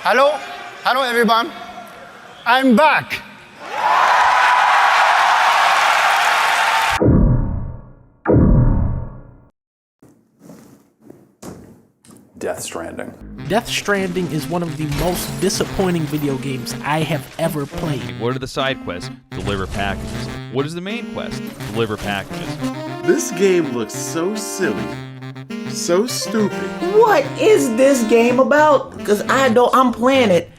Hello? Hello, everyone. I'm back. Death Stranding. Death Stranding is one of the most disappointing video games I have ever played. What are the side quests? Deliver packages. What is the main quest? Deliver packages. This game looks so silly, so stupid. What is this game about? Because I'm playing it,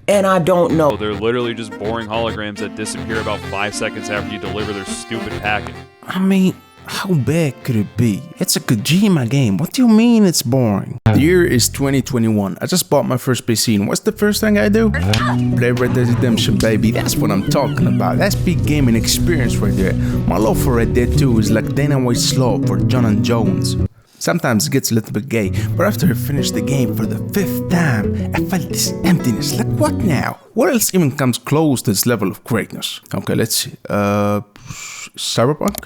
and I don't know. They're literally just boring holograms that disappear about 5 seconds after you deliver their stupid package. I mean, how bad could it be? It's a Kojima game. What do you mean it's boring? The year is 2021. I just bought my first PC, and what's the first thing I do? Play Red Dead Redemption, baby. That's what I'm talking about. That's peak gaming experience right there. My love for Red Dead 2 is like Dana White's love for John and Jones. Sometimes it gets a little bit gay, but after I finished the game for the 5th time, I felt this emptiness. Like, what now? What else even comes close to this level of greatness? Okay, let's see. Cyberpunk?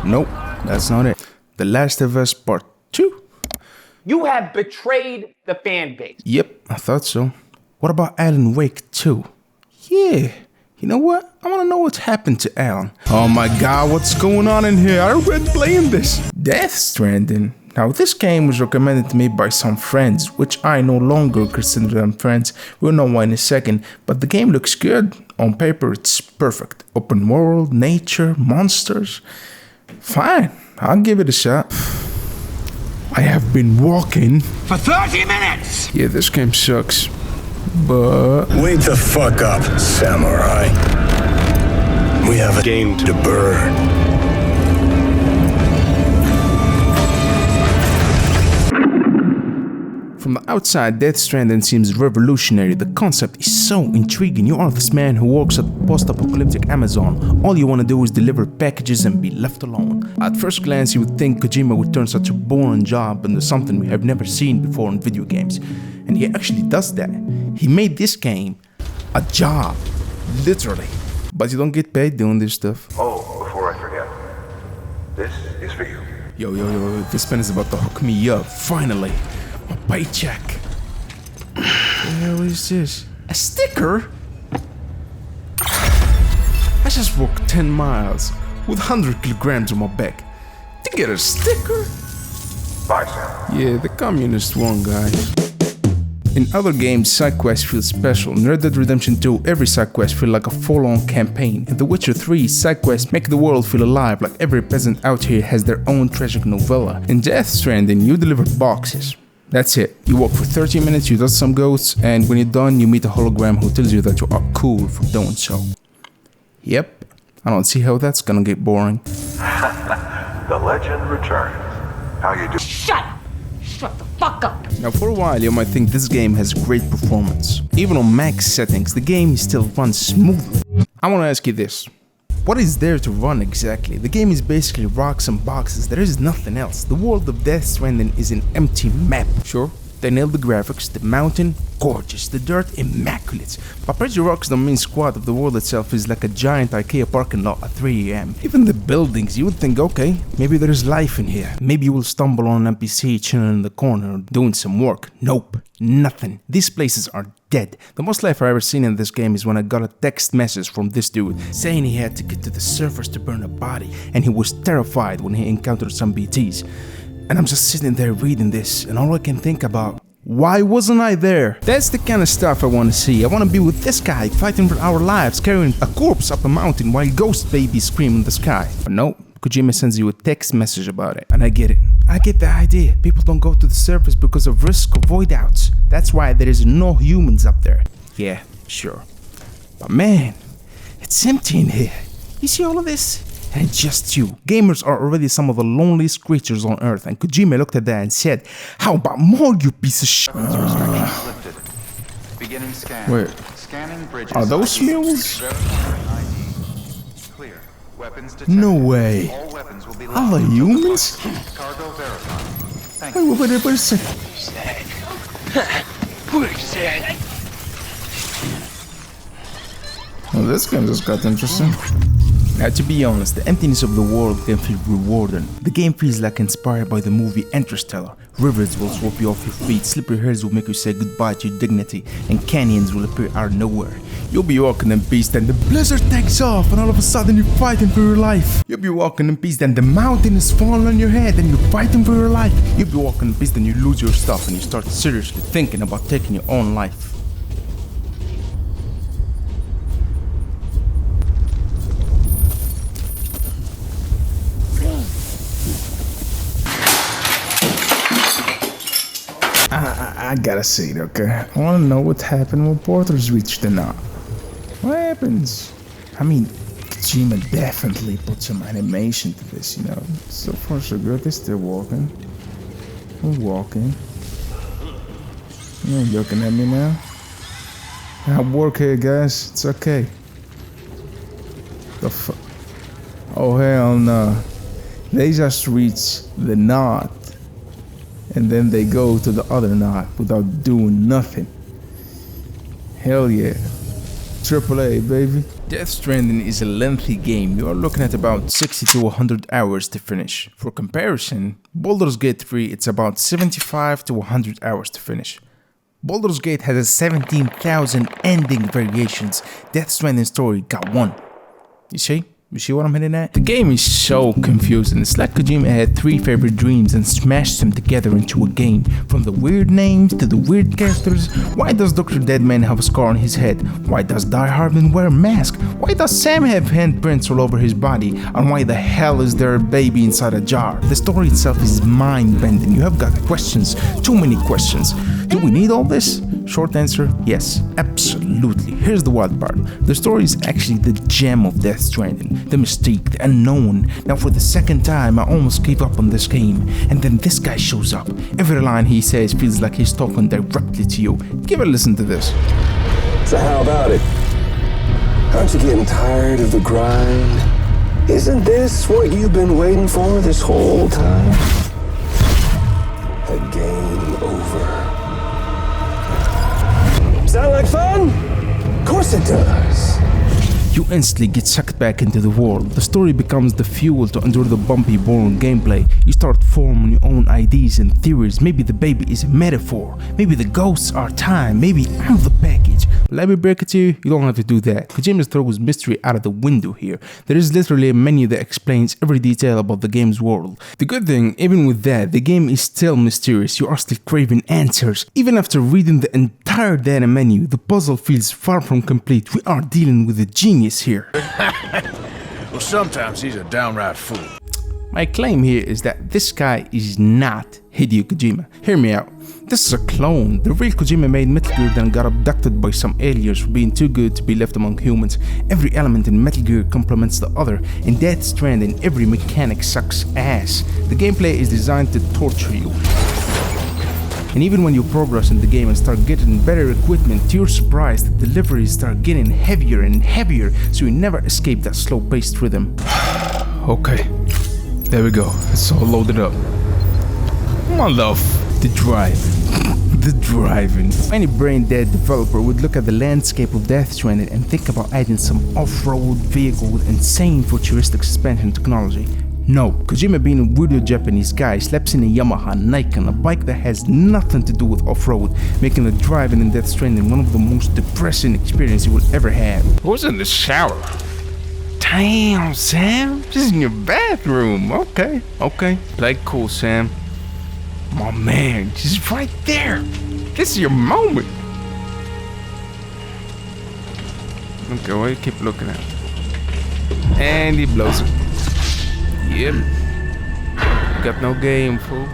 Nope, that's not it. The Last of Us Part 2? You have betrayed the fan base. Yep, I thought so. What about Alan Wake 2? Yeah, you know what? I want to know what's happened to Alan. Oh my god, what's going on in here? I regret playing this. Death Stranding. Now, this game was recommended to me by some friends, which I no longer consider them friends. We'll know why in a second, but the game looks good. On paper, it's perfect. Open world, nature, monsters. Fine, I'll give it a shot. I have been walking For 30 minutes! Yeah, this game sucks, but... Wake the fuck up, samurai. We have a game to burn. From the outside, Death Stranding seems revolutionary. The concept is so intriguing. You are this man who works at post-apocalyptic Amazon. All you want to do is deliver packages and be left alone. At first glance, you would think Kojima would turn such a boring job into something we have never seen before in video games. And he actually does that. He made this game a job. Literally. But you don't get paid doing this stuff. Oh, before I forget, this is for you. Yo, this pen is about to hook me up. Finally. My paycheck. What the hell is this? A sticker? I just walked 10 miles with 100 kilograms on my back to get a sticker? Bye, Sam. Yeah, the communist won, guys. In other games, side quests feel special. In Red Dead Redemption 2, every side quest feels like a full-on campaign. In The Witcher 3, side quests make the world feel alive, like every peasant out here has their own tragic novella. In Death Stranding, you deliver boxes. That's it. You walk for 30 minutes, you dodge some ghosts, and when you're done, you meet a hologram who tells you that you are cool for doing so. Yep, I don't see how that's gonna get boring. The legend returns. How you do? Shut up! Shut the fuck up! Now for a while you might think this game has great performance. Even on max settings, the game still runs smoothly. I wanna ask you this. What is there to run exactly? The game is basically rocks and boxes, there is nothing else. The world of Death Stranding is an empty map. Sure, they nailed the graphics, the mountain, gorgeous, the dirt, immaculate. But pretty rocks don't mean squat if the world itself is like a giant IKEA parking lot at 3 AM. Even the buildings, you would think, okay, maybe there is life in here. Maybe you will stumble on an NPC chilling in the corner doing some work. Nope, nothing. These places are dead. The most life I've ever seen in this game is when I got a text message from this dude saying he had to get to the surface to burn a body, and he was terrified when he encountered some BTs. And I'm just sitting there reading this, and all I can think about, why wasn't I there? That's the kind of stuff I want to see. I want to be with this guy fighting for our lives, carrying a corpse up a mountain while ghost babies scream in the sky. But no, Kojima sends you a text message about it, and I get it. I get the idea. People don't go to the surface because of risk or void outs. That's why there is no humans up there. Yeah, sure. But man, it's empty in here. You see all of this? And it's just you. Gamers are already some of the loneliest creatures on Earth, and Kojima looked at that and said, how about more, you piece of shit? Beginning scan. Wait, Scanning bridges. are those mules? Clear. Weapons detected. No way. All weapons will be Are they humans? Cargo verified. Thank Wait a second. Well, this game just got interesting. Now, to be honest, the emptiness of the world can feel rewarding. The game feels like inspired by the movie Interstellar. Rivers will sweep you off your feet, slippery hills will make you say goodbye to your dignity, and canyons will appear out of nowhere. You'll be walking in peace, then the blizzard takes off, and all of a sudden you're fighting for your life. You'll be walking in peace, then the mountain is falling on your head, and you're fighting for your life. You'll be walking in peace, then you lose your stuff, and you start seriously thinking about taking your own life. I gotta say it, okay? I wanna know what happened when Porters reached the knot. What happens? I mean, Kojima definitely put some animation to this, you know. So far so good, they're still walking. We're walking. You're looking at me now? I work here, guys. It's okay. The fuck? Oh, hell no. They just reach the knot. And then they go to the other knot without doing nothing. Hell yeah. AAA, baby. Death Stranding is a lengthy game. You are looking at about 60 to 100 hours to finish. For comparison, Baldur's Gate 3, it's about 75 to 100 hours to finish. Baldur's Gate has 17,000 ending variations. Death Stranding story got one. You see? You see what I'm hitting at? The game is so confusing. It's like Kojima had 3 favorite dreams and smashed them together into a game. From the weird names to the weird characters. Why does Dr. Deadman have a scar on his head? Why does Die Hardman wear a mask? Why does Sam have handprints all over his body? And why the hell is there a baby inside a jar? The story itself is mind-bending. You have got questions. Too many questions. Do we need all this? Short answer, yes, absolutely. Here's the wild part. The story is actually the gem of Death Stranding. The mystique, the unknown. Now for the second time, I almost gave up on this game. And then this guy shows up. Every line he says feels like he's talking directly to you. Give a listen to this. So how about it? Aren't you getting tired of the grind? Isn't this what you've been waiting for this whole time? A game over. Sound like fun? Of course it does. You instantly get sucked back into the world. The story becomes the fuel to endure the bumpy, boring gameplay. You start forming your own ideas and theories. Maybe the baby is a metaphor. Maybe the ghosts are time. Maybe I'm the package. Let me break it to you, you don't have to do that. Kojima throws mystery out of the window here. There is literally a menu that explains every detail about the game's world. The good thing, even with that, the game is still mysterious. You are still craving answers. Even after reading the entire data menu, the puzzle feels far from complete. We are dealing with a genius here. Well, sometimes he's a downright fool. My claim here is that this guy is not Hideo Kojima. Hear me out. This is a clone. The real Kojima made Metal Gear, then got abducted by some aliens for being too good to be left among humans. Every element in Metal Gear complements the other. In Death Stranding, every mechanic sucks ass. The gameplay is designed to torture you. And even when you progress in the game and start getting better equipment, to your surprise, the deliveries start getting heavier and heavier, so you never escape that slow-paced rhythm. Okay, there we go. It's all loaded up. I love the drive. The driving. Any brain-dead developer would look at the landscape of Death Stranding and think about adding some off-road vehicle with insane futuristic suspension technology. No, Kojima being a weirdo Japanese guy slaps in a Yamaha Nikon, a bike that has nothing to do with off-road, making the driving in Death Stranding one of the most depressing experiences you will ever have. Who's in the shower? Damn, Sam, just in your bathroom. Okay, play cool, Sam. My man, just right there. This is your moment. Okay, what do you keep looking at? And he blows it. Yep. Got no game, fool.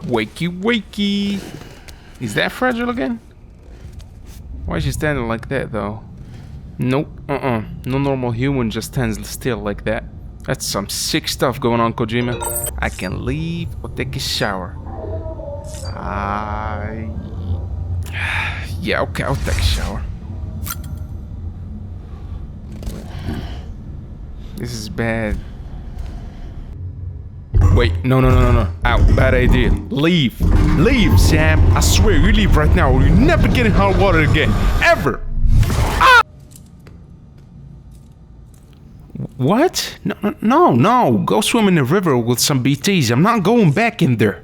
Wakey, wakey. Is that fragile again? Why is she standing like that, though? Nope, No normal human just stands still like that. That's some sick stuff going on, Kojima. I can leave or take a shower. Yeah, okay, I'll take a shower. This is bad. Wait, no. Out, bad idea. Leave, Sam. I swear, you leave right now or you never get in hot water again. Ever. What? No. Go swim in the river with some BTs. I'm not going back in there.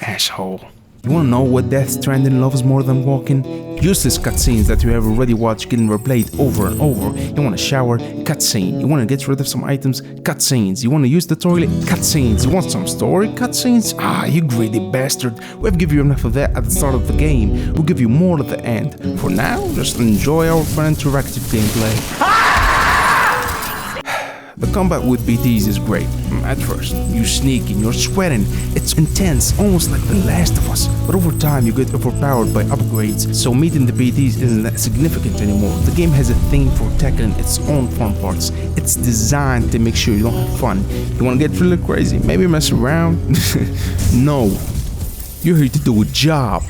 Asshole. You wanna know what Death Stranding loves more than walking? Useless cutscenes that you have already watched getting replayed over and over. You wanna shower? Cutscene. You wanna get rid of some items? Cutscenes. You wanna use the toilet? Cutscenes. You want some story? Cutscenes? Ah, you greedy bastard. We've given you enough of that at the start of the game. We'll give you more at the end. For now, just enjoy our fun interactive gameplay. The combat with BTs is great. At first, you sneak and you're sweating. It's intense, almost like The Last of Us. But over time, you get overpowered by upgrades, so meeting the BTs isn't that significant anymore. The game has a thing for tackling its own fun parts. It's designed to make sure you don't have fun. You wanna get really crazy? Maybe mess around? No. You're here to do a job.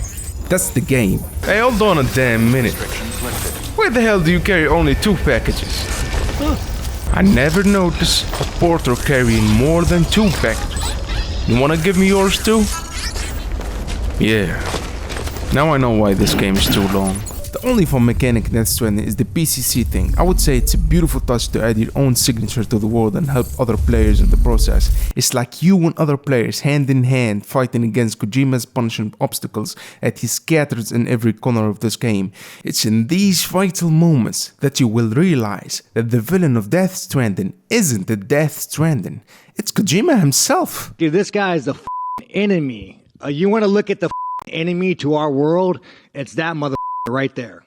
That's the game. Hey, hold on a damn minute. Why the hell do you carry only 2 packages? I never noticed a porter carrying more than 2 packages. You wanna give me yours too? Yeah. Now I know why this game is too long. The only fun mechanic in Death Stranding is the PCC thing. I would say it's a beautiful touch to add your own signature to the world and help other players in the process. It's like you and other players hand in hand fighting against Kojima's punishing obstacles that he scatters in every corner of this game. It's in these vital moments that you will realize that the villain of Death Stranding isn't the Death Stranding. It's Kojima himself. Dude, this guy is the enemy. You want to look at the enemy to our world? It's that mother right there.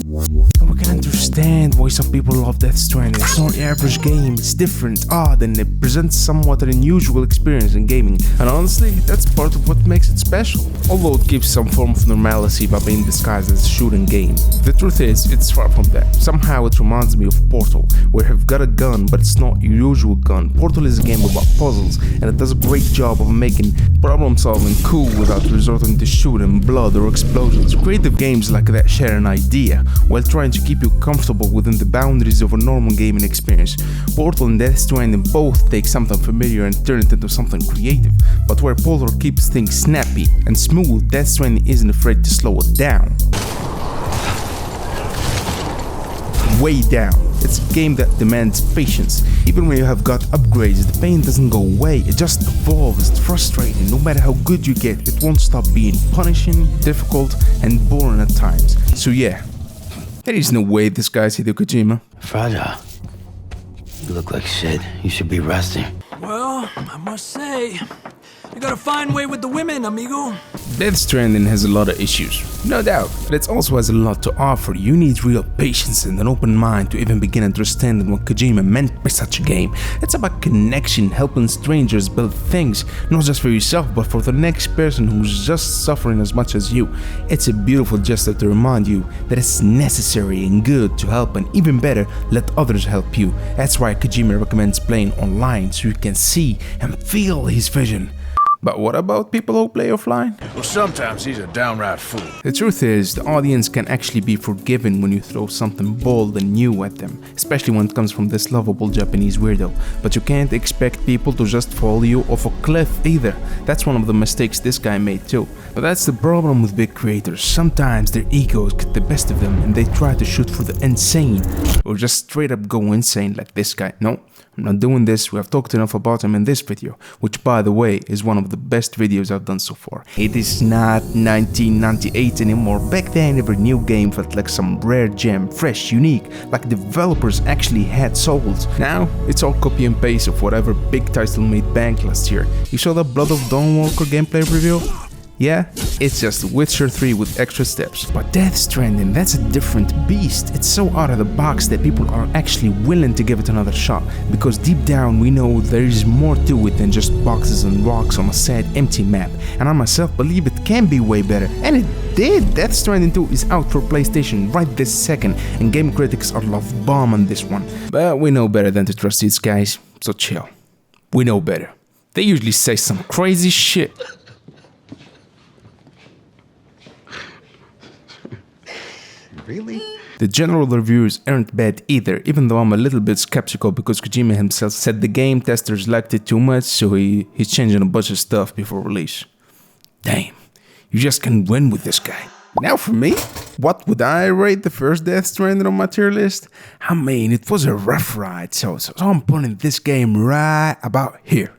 We can understand why some people love Death Stranding. It's not your average game, it's different, odd, and it presents somewhat an unusual experience in gaming. And honestly, that's part of what makes it special. Although it gives some form of normalcy by being disguised as a shooting game. The truth is, it's far from that. Somehow it reminds me of Portal, where you've got a gun, but it's not your usual gun. Portal is a game about puzzles, and it does a great job of making problem solving cool without resorting to shooting, blood, or explosions. Creative games like that share an idea, while trying to keep you comfortable within the boundaries of a normal gaming experience. Portal and Death Stranding both take something familiar and turn it into something creative, but where Portal keeps things snappy and smooth, Death Stranding isn't afraid to slow it down. Way down. It's a game that demands patience. Even when you have got upgrades, the pain doesn't go away, it just evolves. It's frustrating. No matter how good you get, it won't stop being punishing, difficult, and boring at times. So yeah, there is no way this guy's Hideo Kojima. Fragile. You look like shit. You should be resting. Well, I must say, you got a fine way with the women, amigo. Death Stranding has a lot of issues, no doubt, but it also has a lot to offer. You need real patience and an open mind to even begin understanding what Kojima meant by such a game. It's about connection, helping strangers build things, not just for yourself, but for the next person who's just suffering as much as you. It's a beautiful gesture to remind you that it's necessary and good to help, and even better, let others help you. That's why Kojima recommends playing online, so you can see and feel his vision. But what about people who play offline? Well, sometimes he's a downright fool. The truth is, the audience can actually be forgiven when you throw something bold and new at them, especially when it comes from this lovable Japanese weirdo. But you can't expect people to just follow you off a cliff either. That's one of the mistakes this guy made too. But that's the problem with big creators. Sometimes their egos get the best of them and they try to shoot for the insane, or just straight up go insane like this guy. No, I'm not doing this. We have talked enough about him in this video, which by the way is one of the best videos I've done so far. It is not 1998 anymore. Back then every new game felt like some rare gem, fresh, unique, like developers actually had souls. Now it's all copy and paste of whatever big title made bank last year. You saw the Blood of Dawnwalker gameplay review? Yeah, it's just Witcher 3 with extra steps. But Death Stranding, that's a different beast. It's so out of the box that people are actually willing to give it another shot, because deep down we know there is more to it than just boxes and rocks on a sad empty map. And I myself believe it can be way better, and it did. Death Stranding 2 is out for PlayStation right this second, and game critics are love bomb on this one. But we know better than to trust these guys, so chill. We know better. They usually say some crazy shit. Really? The general reviews aren't bad either, even though I'm a little bit skeptical because Kojima himself said the game testers liked it too much, so he's changing a bunch of stuff before release. Damn, you just can't win with this guy. Now for me, what would I rate the first Death Stranding on my tier list? I mean, it was a rough ride, so I'm putting this game right about here.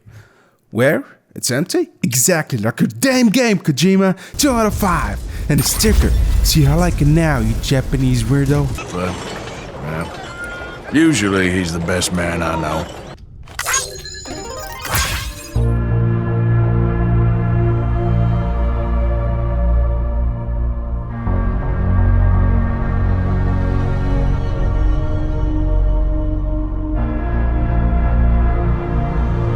Where? It's empty? Exactly like your damn game, Kojima. 2 out of 5. And the sticker. See how I like it now, you Japanese weirdo? But, well, usually he's the best man I know.